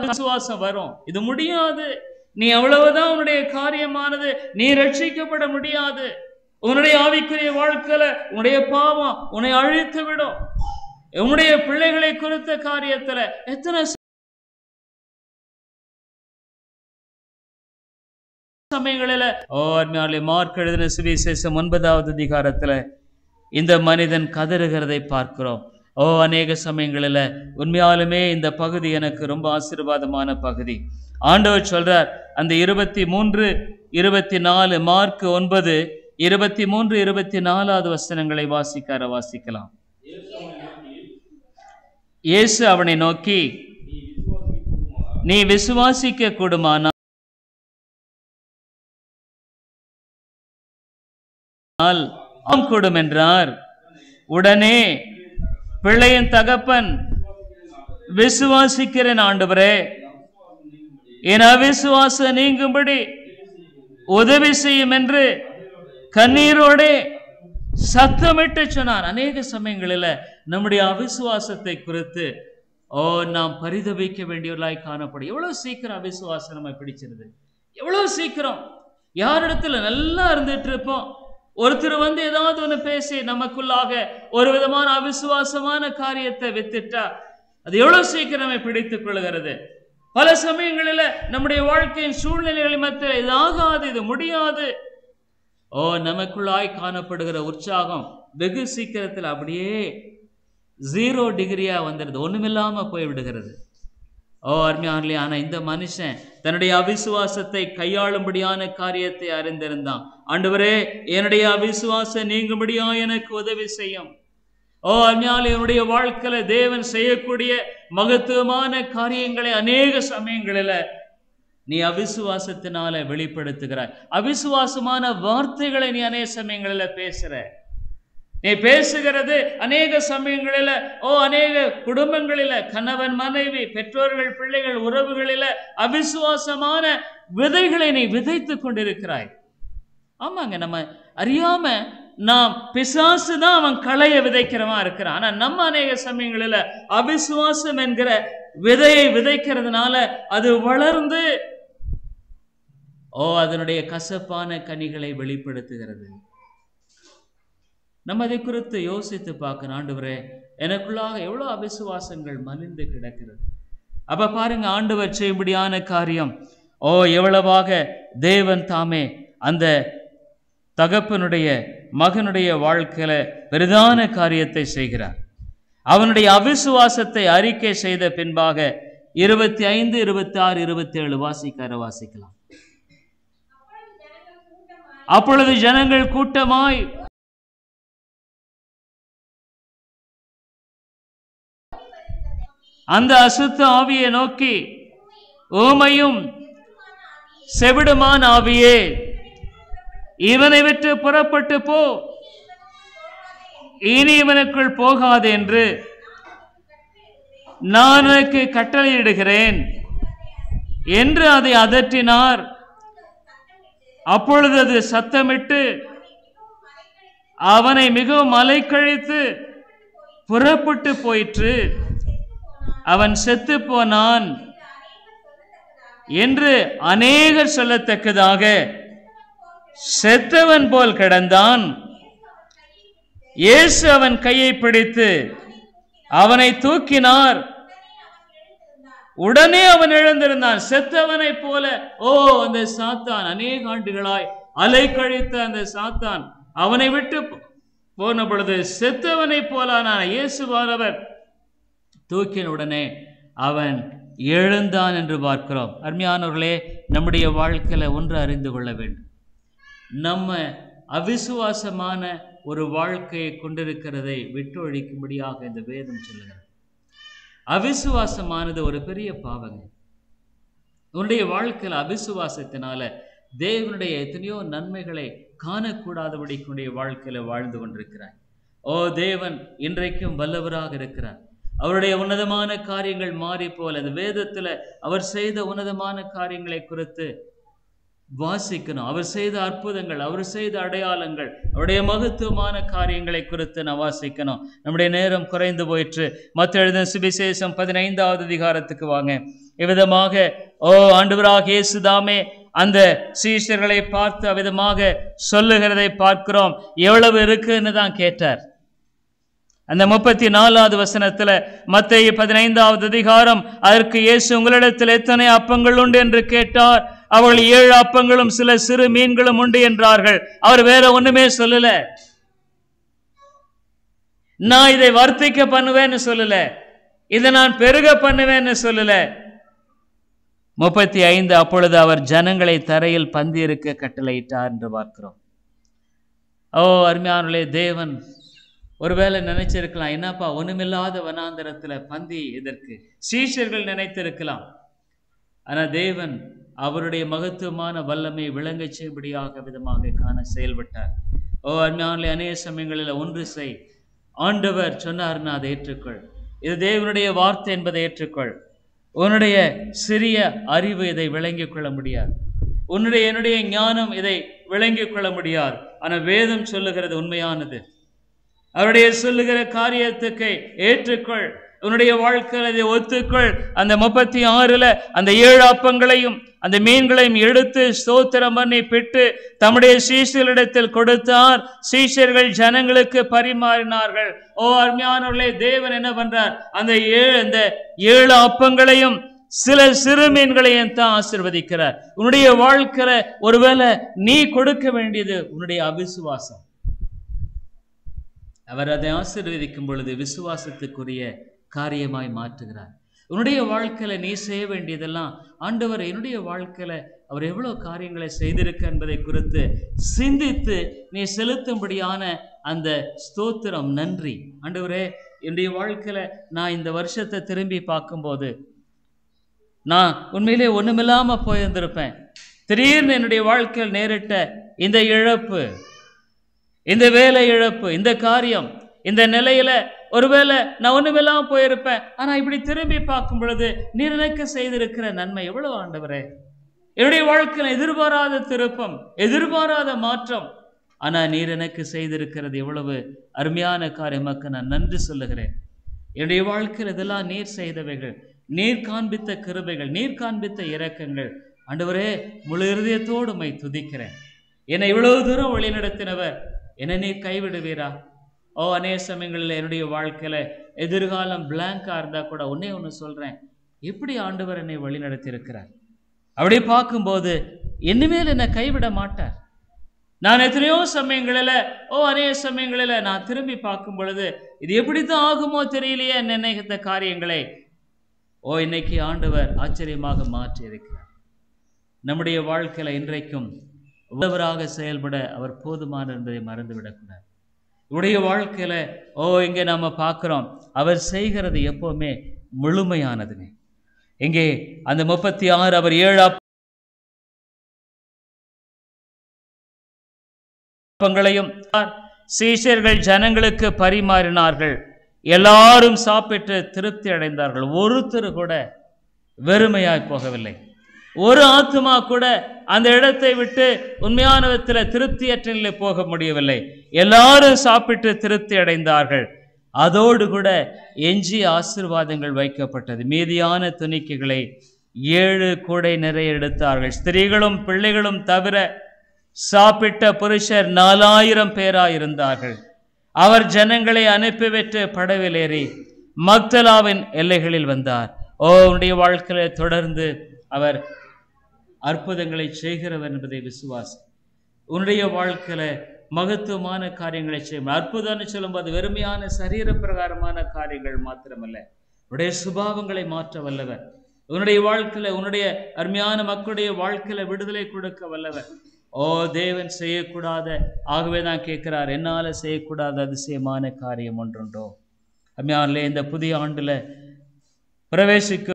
விசுவாசம் வரும். இது முடியாது. நீ எவ்வளவுதான் உன்னுடைய காரியமானது, நீ ரட்சிக்கப்பட முடியாது. உன்னுடைய ஆவிக்குரிய வாழ்க்கையில உன்னுடைய பாவம் உன்னை அழித்து விடும். உன்னுடைய பிள்ளைகளை குறித்த காரியத்துல எத்தனை சமயங்களில மார்க் எழுதின சுவிசேஷம் 9வது அதிகாரத்துல இந்த மனிதன் கதறுகிறதை பார்க்கிறோம். அநேக சமயங்களில் உண்மையாலுமே இந்த பகுதி எனக்கு ரொம்ப ஆசீர்வாதமான பகுதி. ஆண்டவர் சொல்றார், அந்த 23, 24 மார்க் 9, 23, 24 வசனங்களை வாசிக்கலாம். இயேசு அவனை நோக்கி, நீ விசுவாசிக்க கூடுமானால் கூடும் என்றார். உடனே பிள்ளையின் தகப்பன், விசுவாசிக்கிறேன் ஆண்டவரே, என் அவிசுவாசம் நீங்கும்படி உதவி செய்யும் என்று கண்ணீரோட சத்தமிட்டு சொன்னார். அநேக சமயங்களில் நம்முடைய அவிசுவாசத்தை குறித்து நாம் பரிதபிக்க வேண்டியவர்களாய் காணப்படும். எவ்வளவு சீக்கிரம் அவிசுவாசம் நம்ம பிடிச்சிருது, எவ்வளவு சீக்கிரம். யாரிடத்துல நல்லா இருந்துட்டு இருப்போம், ஒருத்தர் ஏதாவது ஒன்று பேசி நமக்குள்ளாக ஒரு விதமான அவிசுவாசமான காரியத்தை வித்துட்டா அது எவ்வளவு சீக்கிரமே பிடித்துக் கொள்கிறது. பல சமயங்களில் நம்முடைய வாழ்க்கையின் சூழ்நிலைகள் மத்தியில் இது ஆகாது, இது முடியாது, நமக்குள்ளாய் காணப்படுகிற உற்சாகம் வெகு சீக்கிரத்தில் அப்படியே 0 டிகிரியா வந்துடுது, ஒண்ணுமில்லாம போய்விடுகிறது. அருமையானே, ஆனா இந்த மனுஷன் தன்னுடைய அவிசுவாசத்தை கையாளும்படியான காரியத்தை அறிந்திருந்தான். ஆண்டவரே, என்னுடைய அவிசுவாசம் நீங்கும்படியா எனக்கு உதவி செய்யும். அருமையானே, என்னுடைய வாழ்க்கையில தேவன் செய்யக்கூடிய மகத்துவமான காரியங்களை அநேக சமயங்களில் நீ அவிசுவாசத்தினால வெளிப்படுத்துகிறாய். அவிசுவாசமான வார்த்தைகளை நீ அநேக சமயங்களில் பேசுற. நீ பேசுகிறது அநேக சமயங்களில் அநேக குடும்பங்களில், கணவன் மனைவி, பெற்றோர்கள், பிள்ளைகள், உறவுகளில் அவிசுவாசமான விதைகளை நீ விதைத்து கொண்டிருக்கிறாய். ஆமாங்க, நம்ம அறியாம நாம் பிசாசு தான் அவன் களைய விதைக்கிறவா இருக்கிறான். ஆனா நம்ம அநேக சமயங்களில் அவிசுவாசம் என்கிற விதையை விதைக்கிறதுனால அது வளர்ந்து அதனுடைய கசப்பான கனிகளை வெளிப்படுத்துகிறது. நம்ம அதை குறித்து யோசித்து பார்க்கணும். ஆண்டவரே, எனக்குள்ளாக எவ்வளவு அவிசுவாசங்கள் மலிந்து கிடக்கிறது. அப்ப பாருங்க, ஆண்டவர் செய்யும்படியான காரியம் எவ்வளவாக தேவன் தாமே அந்த தகப்பனுடைய மகனுடைய வாழ்க்கையில பெரிதான காரியத்தை செய்கிறார். அவனுடைய அவிசுவாசத்தை அறிக்கை செய்த பின்பாக 25, 26, 27 வாசிக்கலாம். அப்பொழுது ஜனங்கள் கூட்டமாய் அந்த அசுத்த ஆவியை நோக்கி, ஊமையும் செவிடுமான ஆவியே, இவனை விட்டு புறப்பட்டு போ, இனி இவனுக்குள் போகாது என்று நான் உனக்கு கட்டளையிடுகிறேன் என்று அதை அதட்டினார். அப்பொழுது அது சத்தமிட்டு அவனை மிகவும் அலைக்கழித்து புறப்பட்டு போயிற்று. அவன் செத்து போனான் என்று அநேகர் சொல்லத்தக்கதாக செத்தவன் போல் கிடந்தான். இயேசு அவன் கையை பிடித்து அவனை தூக்கினார். உடனே அவன் எழுந்திருந்தான். செத்தவனை போல அந்த சாத்தான், அநேக ஆண்டுகளாய் அலைக்கழித்த அந்த சாத்தான் அவனை விட்டு போன பொழுது செத்தவனை போலான இயேசுவானவர் தூக்கின உடனே அவன் எழுந்தான் என்று பார்க்கிறோம். அருமையானவர்களே, நம்முடைய வாழ்க்கையில ஒன்று அறிந்து கொள்ள வேண்டும். நம்ம அவிசுவாசமான ஒரு வாழ்க்கையை கொண்டிருக்கிறதை விட்டு ஒழிக்கும்படியாக இந்த வேதம் சொல்லுகிறது. அவிசுவாசமானது ஒரு பெரிய பாவங்க. உன்னுடைய வாழ்க்கையில் அவிசுவாசத்தினால தேவனுடைய எத்தனையோ நன்மைகளை காணக்கூடாதபடிக்குடைய வாழ்க்கையில வாழ்ந்து கொண்டிருக்கிறார். தேவன் இன்றைக்கும் வல்லவராக இருக்கிறார். அவருடைய உன்னதமான காரியங்கள் மாறி போல அந்த வேதத்துல அவர் செய்த உன்னதமான காரியங்களை குறித்து வாசிக்கணும். அவர் செய்த அற்புதங்கள், அவர் செய்த அடையாளங்கள், அவருடைய மகத்துவமான காரியங்களை குறித்து நான் வாசிக்கணும். நம்முடைய நேரம் குறைந்து போயிற்று. மத்தேயு எழுதின சுவிசேஷம் 15வது அதிகாரத்துக்கு வாங்க. இவ்விதமாக ஆண்டவராகிய இயேசு தாமே அந்த சீஷர்களை பார்த்து அவ்விதமாக சொல்லுகிறதை பார்க்கிறோம். எவ்வளவு இருக்குன்னு தான் கேட்டார். அந்த 34வது வசனத்துல, மத்தேயு 15வது அதிகாரம், அதற்கு இயேசு, உங்களிடத்தில் எத்தனை அப்பங்கள் உண்டு என்று கேட்டார். அவர்கள் 7 அப்பங்களும் சில சிறு மீன்களும் உண்டு என்றார்கள். அவர் வேற ஒண்ணுமே சொல்லல. நான் இதை வர்த்திக்க பண்ணுவேன்னு சொல்லல, இதை நான் பெருக பண்ணுவேன்னு சொல்லல. 35, அப்பொழுது அவர் ஜனங்களை தரையில் பந்தி இருக்க கட்டளையிட்டார் என்று பார்க்கிறோம். அருமையானவர்களே, தேவன் ஒருவேளை நினைச்சிருக்கலாம், என்னப்பா ஒண்ணுமில்லாத வனாந்தரத்துல பந்தி எதற்கு? சீஷர்கள் நினைத்திருக்கலாம். ஆனா தேவன் அவருடைய மகத்துவமான வல்லமை விளங்க செய்யும்படியாக விதமாக காண செயல்பட்டார். அருமையானவர்களே, அநேக சமயங்களில் ஒன்று செய், ஆண்டவர் சொன்னார்னா அதை ஏற்றுக்கொள். இது தேவனுடைய வார்த்தை என்பதை ஏற்றுக்கொள். உன்னுடைய சிறிய அறிவு இதை விளங்கிக் கொள்ள முடியாது, என்னுடைய ஞானம் இதை விளங்கிக் கொள்ள முடியாது. ஆனா வேதம் சொல்லுகிறது உண்மையானது. அவருடைய சொல்லுகிற காரியத்துக்கு ஏற்றுக்கொள், உன்னுடைய வாழ்க்கையில் அதை ஒத்துக்கொள். அந்த 36ல அந்த 7 அப்பங்களையும் அந்த மீன்களையும் எடுத்து ஸ்தோத்திரம் பண்ணி பிட்டு தம்முடைய சீஷர்களிடத்தில் கொடுத்தார். சீஷர்கள் ஜனங்களுக்கு பரிமாறினார்கள். அருமையானவர்களே, தேவன் என்ன பண்றார்? அந்த 7 அப்பங்களையும் சில சிறு மீன்களையும் தான் ஆசீர்வதிக்கிறார். உன்னுடைய வாழ்க்கையில ஒருவேளை நீ கொடுக்க வேண்டியது உன்னுடைய அவிசுவாசம். அவர் அதை ஆசீர்வதிக்கும் பொழுது விசுவாசத்துக்குரிய காரியமாய் மாற்றுகிறார். உன்னுடைய வாழ்க்கையில நீ செய்ய வேண்டியதெல்லாம், ஆண்டவர் என்னுடைய வாழ்க்கையில அவர் எவ்வளவு காரியங்களை செய்திருக்க என்பதை குறித்து சிந்தித்து நீ செலுத்தும்படியான அந்த ஸ்தோத்திரம், நன்றி. ஆண்டவரே, என்னுடைய வாழ்க்கையில நான் இந்த வருஷத்தை திரும்பி பார்க்கும்போது நான் உண்மையிலே ஒண்ணுமில்லாம போயிருந்திருப்பேன். திடீர்னு என்னுடைய வாழ்க்கையில் நேரிட்ட இந்த இழப்பு, இந்த வேலை இழப்பு, இந்த காரியம், இந்த நிலையில ஒருவேளை நான் ஒண்ணுமில்லாம போயிருப்பேன். ஆனா இப்படி திரும்பி பார்க்கும் பொழுது நீர் எனக்கு செய்திருக்கிற நன்மை எவ்வளவு ஆண்டவரே! என்னுடைய வாழ்க்கையில் எதிர்பாராத திருப்பம், எதிர்பாராத மாற்றம். ஆனா நீர் எனக்கு செய்திருக்கிறது எவ்வளவு அருமையான காரியமாக்க நான் நன்றி சொல்லுகிறேன். என்னுடைய வாழ்க்கையில் இதெல்லாம் நீர் செய்தவைகள், நீர் காண்பித்த கிருபைகள், நீர் காண்பித்த இரக்கங்கள். ஆண்டவரே, முழு இருதயத்தோடு உம்மை துதிக்கிறேன். என்னை இவ்வளவு தூரம் வழிநடத்தினவர், என்னை நீர் கைவிடுவீரா? அநேக சமயங்களில் என்னுடைய வாழ்க்கையில எதிர்காலம் பிளாங்கா இருந்தா கூட ஒன்னே ஒன்று சொல்றேன், எப்படி ஆண்டவர் என்னை வழி நடத்தி இருக்கிறார். அப்படி பார்க்கும்போது இனிமேல் என்னை கைவிட மாட்டார். நான் எத்தனையோ சமயங்களில் அநேக சமயங்களில் நான் திரும்பி பார்க்கும் பொழுது இது எப்படித்தான் ஆகுமோ தெரியலையே நினைத்த காரியங்களை இன்னைக்கு ஆண்டவர் ஆச்சரியமாக மாற்றி இருக்கிறார். நம்முடைய வாழ்க்கையில இன்றைக்கும் உதவராக செயல்பட அவர் போதுமான என்பதை மறந்துவிடக்கூடாது. உடைய வாழ்க்கையில இங்கே நாம பார்க்கிறோம், அவர் செய்கிறது எப்பவுமே முழுமையானதுங்க. இங்கே அந்த 36 அவர் 7 அப்பங்களையும் சீஷர்கள் ஜனங்களுக்கு பரிமாறினார்கள். எல்லாரும் சாப்பிட்டு திருப்தி அடைந்தார்கள். ஒருத்தர் கூட வெறுமையாய் போகவில்லை. ஒரு ஆத்துமா கூட அந்த இடத்தை விட்டு உண்மையான விதத்தில் திருப்தியற்ற நிலை போக முடியவில்லை. எல்லாரும் சாப்பிட்டு திருப்தி அடைந்தார்கள். அதோடு கூட எஞ்சிய ஆசீர்வாதங்கள் வைக்கப்பட்டது. மீதியான துணிக்கைகளை 7 கூடை நிறைய எடுத்தார்கள். ஸ்திரீகளும் பிள்ளைகளும் தவிர சாப்பிட்ட புருஷர் 4000 பேராயிருந்தார்கள். அவர் ஜனங்களை அனுப்பிவிட்டு படவில் ஏறி மக்தலாவின் எல்லைகளில் வந்தார். உன்னுடைய வாழ்க்கையில தொடர்ந்து அவர் அற்புதங்களை செய்கிறவர் என்பதை விசுவாசி. உன்னுடைய வாழ்க்கையில மகத்துவமான காரியங்களை செய்யும். அற்புதம்னு சொல்லும்போது வெறுமையான சரீர பிரகாரமான காரியங்கள் மாத்திரமல்ல, உன்னுடைய சுபாவங்களை மாற்ற வல்லவர். உன்னுடைய வாழ்க்கையில உன்னுடைய அருமையான மக்களுடைய வாழ்க்கையில விடுதலை கொடுக்க வல்லவர். தேவன் செய்யக்கூடாத, ஆகவே தான் கேட்கிறார், என்னால செய்யக்கூடாத அதிசயமான காரியம் ஒன்றுண்டோ? அருமையானே, இந்த புதிய ஆண்டுல பிரவேசிக்க